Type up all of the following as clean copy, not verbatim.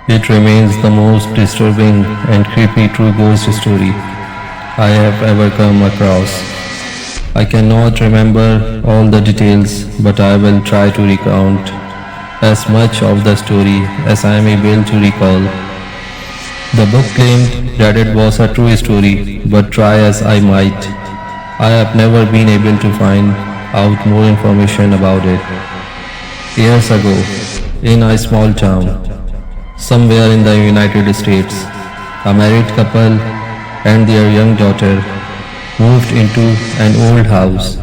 It remains the most disturbing and creepy true ghost story I have ever come across. I cannot remember all the details, but I will try to recount as much of the story as I am able to recall. The book claimed that it was a true story, but try as I might, I have never been able to find out more information about it. Years ago, in a small town, somewhere in the United States, a married couple and their young daughter moved into an old house.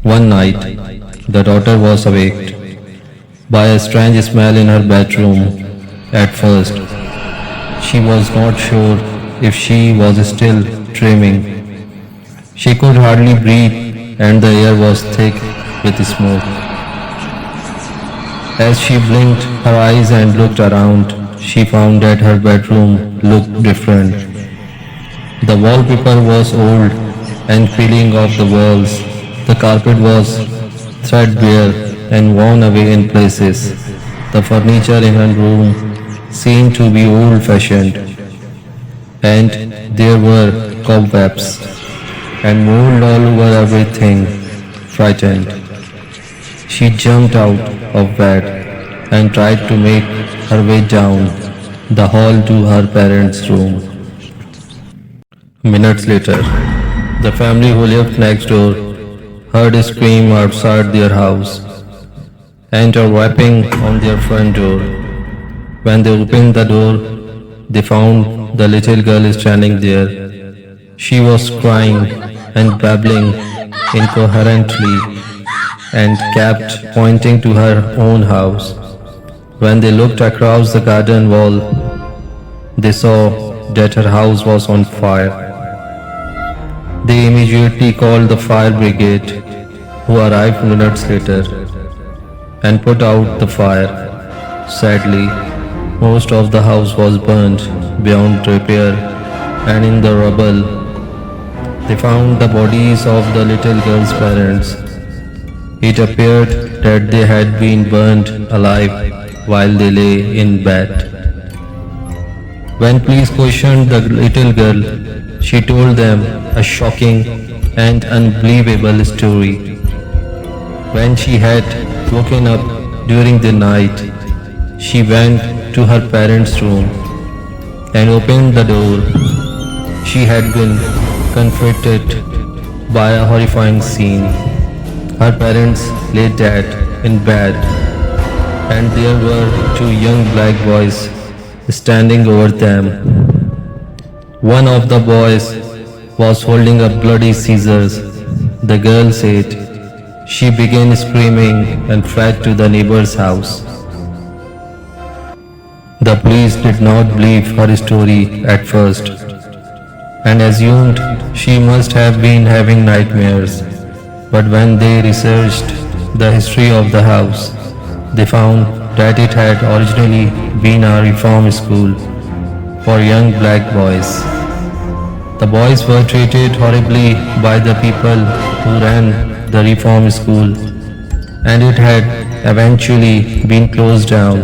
One night, the daughter was awaked by a strange smell in her bedroom. At first, she was not sure if she was still dreaming. She could hardly breathe and the air was thick with smoke. As she blinked her eyes and looked around, she found that her bedroom looked different. The wallpaper was old and peeling off the walls. The carpet was threadbare and worn away in places. The furniture in her room seemed to be old-fashioned, and there were cobwebs and mold all over everything. Frightened, she jumped out of bed and tried to make her way down the hall to her parents' room. Minutes later, the family who lived next door heard a scream outside their house and a rapping on their front door. When they opened the door, they found the little girl standing there. She was crying and babbling incoherently and kept pointing to her own house. When they looked across the garden wall, they saw that her house was on fire. They immediately called the fire brigade, who arrived minutes later and put out the fire. Sadly, most of the house was burned beyond repair, and in the rubble, they found the bodies of the little girl's parents. It appeared that they had been burned alive while they lay in bed. When police questioned the little girl, she told them a shocking and unbelievable story. When she had woken up during the night, she went to her parents' room and opened the door. She had been confronted by a horrifying scene. Her parents lay dead in bed, and there were two young black boys standing over them. One of the boys was holding up bloody scissors. The girl said she began screaming and fled to the neighbor's house. The police did not believe her story at first and assumed she must have been having nightmares. But when they researched the history of the house, they found that it had originally been a reform school for young black boys. The boys were treated horribly by the people who ran the reform school, and it had eventually been closed down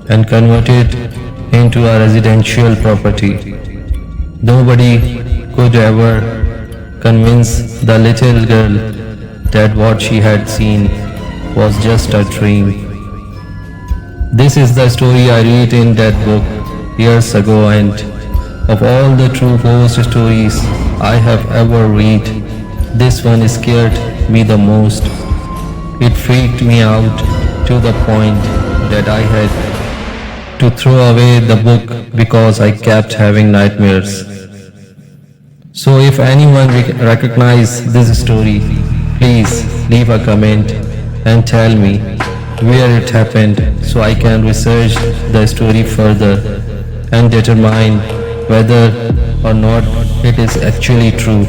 and converted into a residential property. Nobody could ever convince the little girl that what she had seen was just a dream. This is the story I read in that book years ago, and of all the true ghost stories I have ever read, this one scared me the most. It freaked me out to the point that I had to throw away the book because I kept having nightmares. So if anyone recognizes this story, please leave a comment and tell me where it happened so I can research the story further and determine whether or not it is actually true.